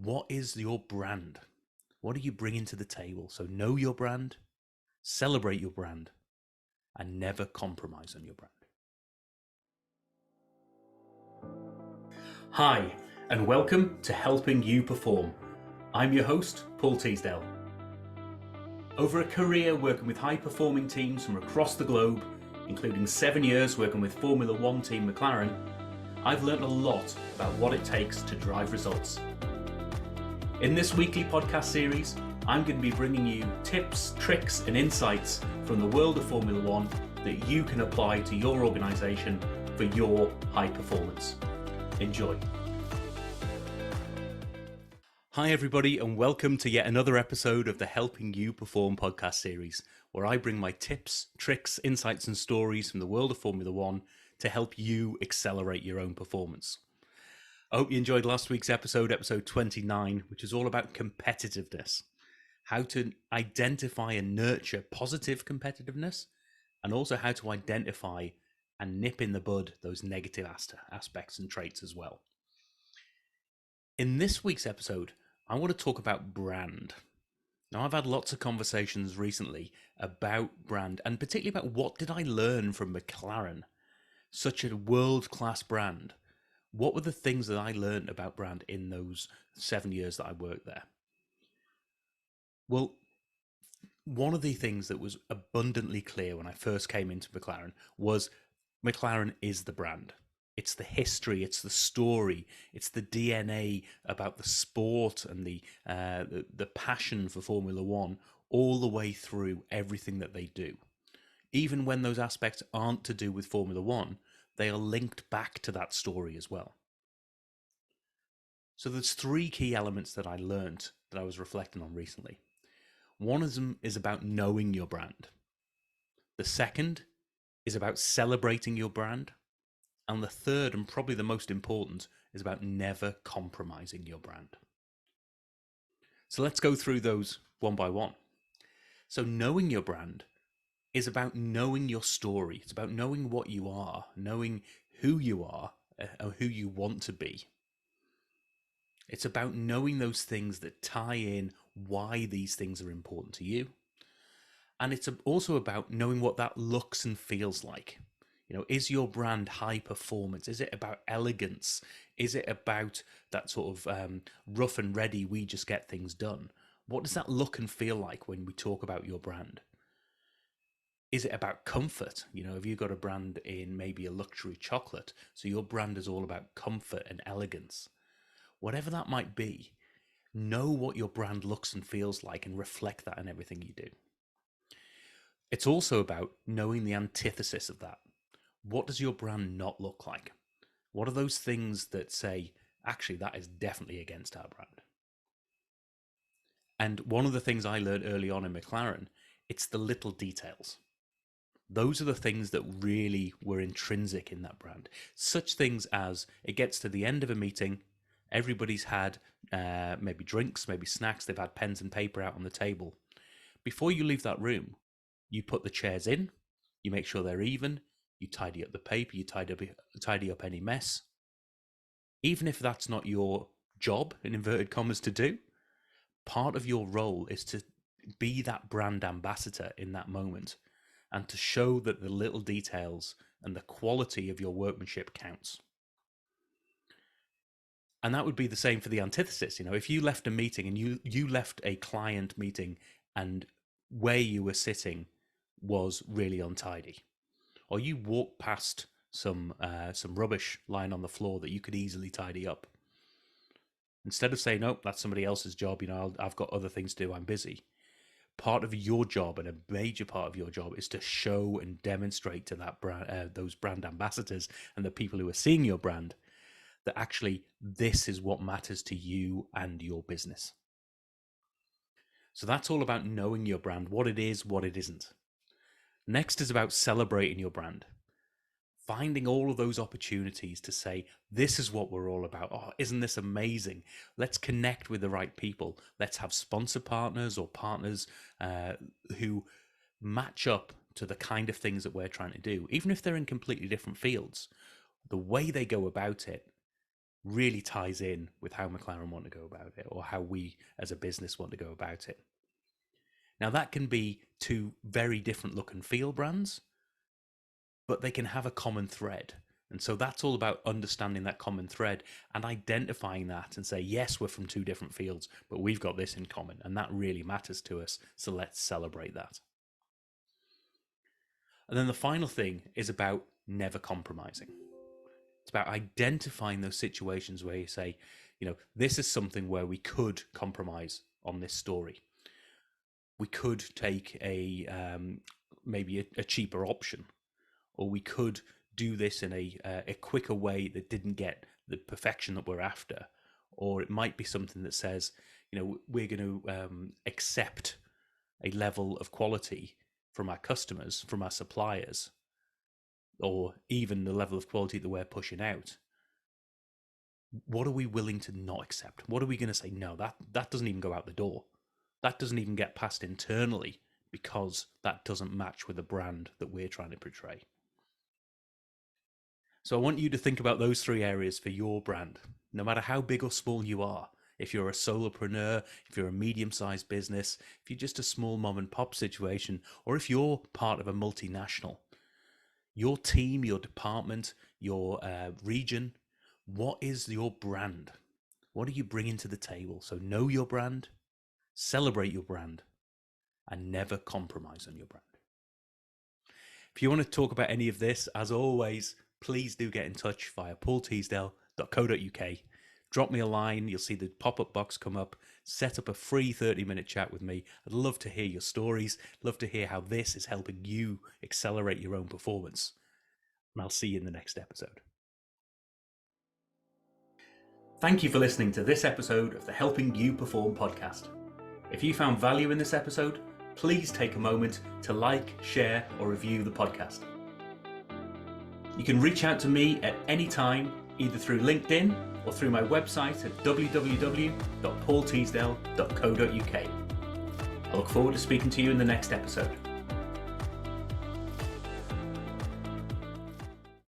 What is your brand? What are you bringing to the table? So know your brand, celebrate your brand, and never compromise on your brand. Hi, and welcome to Helping You Perform. I'm your host, Paul Teasdale. Over a career working with high-performing teams from across the globe, including 7 years working with Formula One team McLaren, I've learned a lot about what it takes to drive results. In this weekly podcast series, I'm going to be bringing you tips, tricks, and insights from the world of Formula One that you can apply to your organisation for your high performance. Enjoy. Hi everybody, and welcome to yet another episode of the Helping You Perform podcast series, where I bring my tips, tricks, insights, and stories from the world of Formula One to help you accelerate your own performance. I hope you enjoyed last week's episode 29, which is all about competitiveness, how to identify and nurture positive competitiveness, and also how to identify and nip in the bud those negative aspects and traits as well. In this week's episode, I want to talk about brand. Now, I've had lots of conversations recently about brand, and particularly about what did I learn from McLaren, such a world-class brand. What were the things that I learned about brand in those 7 years that I worked there? Well, one of the things that was abundantly clear when I first came into McLaren was McLaren is the brand. It's the history, it's the story, it's the DNA about the sport and the passion for Formula One all the way through everything that they do. Even when those aspects aren't to do with Formula One, they are linked back to that story as well. So there's three key elements that I learned that I was reflecting on recently. One of them is about knowing your brand. The second is about celebrating your brand. And the third, and probably the most important, is about never compromising your brand. So let's go through those one by one. So knowing your brand is about knowing your story. It's about knowing what you are, knowing who you are, or who you want to be. It's about knowing those things that tie in why these things are important to you. And it's also about knowing what that looks and feels like. You know, is your brand high performance? Is it about elegance? Is it about that sort of rough and ready, we just get things done? What does that look and feel like when we talk about your brand? Is it about comfort? You know, have you got a brand in maybe a luxury chocolate? So your brand is all about comfort and elegance. Whatever that might be, know what your brand looks and feels like and reflect that in everything you do. It's also about knowing the antithesis of that. What does your brand not look like? What are those things that say, actually, that is definitely against our brand? And one of the things I learned early on in McLaren, it's the little details. Those are the things that really were intrinsic in that brand. Such things as it gets to the end of a meeting, everybody's had maybe drinks, maybe snacks, they've had pens and paper out on the table. Before you leave that room, you put the chairs in, you make sure they're even, you tidy up the paper, you tidy up any mess. Even if that's not your job, in inverted commas, to do, part of your role is to be that brand ambassador in that moment and to show that the little details and the quality of your workmanship counts. And that would be the same for the antithesis. You know, if you left a meeting and you left a client meeting and where you were sitting was really untidy, or you walked past some rubbish lying on the floor that you could easily tidy up, instead of saying, "Nope, that's somebody else's job. You know, I've got other things to do. I'm busy." Part of your job, and a major part of your job, is to show and demonstrate to that brand, those brand ambassadors, and the people who are seeing your brand, that actually this is what matters to you and your business. So that's all about knowing your brand, what it is, what it isn't. Next is about celebrating your brand. Finding all of those opportunities to say, this is what we're all about. Oh, isn't this amazing? Let's connect with the right people. Let's have sponsor partners or partners who match up to the kind of things that we're trying to do. Even if they're in completely different fields, the way they go about it really ties in with how McLaren want to go about it, or how we as a business want to go about it. Now, that can be two very different look and feel brands, but they can have a common thread. And so that's all about understanding that common thread and identifying that and say, yes, we're from two different fields, but we've got this in common. And that really matters to us. So let's celebrate that. And then the final thing is about never compromising. It's about identifying those situations where you say, this is something where we could compromise on this story. We could take maybe a cheaper option, or we could do this in a quicker way that didn't get the perfection that we're after. Or it might be something that says, we're going to accept a level of quality from our customers, from our suppliers, or even the level of quality that we're pushing out. What are we willing to not accept? What are we going to say, no, that doesn't even go out the door. That doesn't even get passed internally because that doesn't match with the brand that we're trying to portray. So I want you to think about those three areas for your brand, no matter how big or small you are. If you're a solopreneur, if you're a medium-sized business, if you're just a small mom and pop situation, or if you're part of a multinational, your team, your department, your region, what is your brand? What are you bringing to the table? So know your brand, celebrate your brand, and never compromise on your brand. If you want to talk about any of this, as always, please do get in touch via paulteasdale.co.uk. Drop me a line. You'll see the pop-up box come up. Set up a free 30-minute chat with me. I'd love to hear your stories. Love to hear how this is helping you accelerate your own performance. And I'll see you in the next episode. Thank you for listening to this episode of the Helping You Perform podcast. If you found value in this episode, please take a moment to like, share, or review the podcast. You can reach out to me at any time, either through LinkedIn or through my website at www.paulteasdale.co.uk. I look forward to speaking to you in the next episode.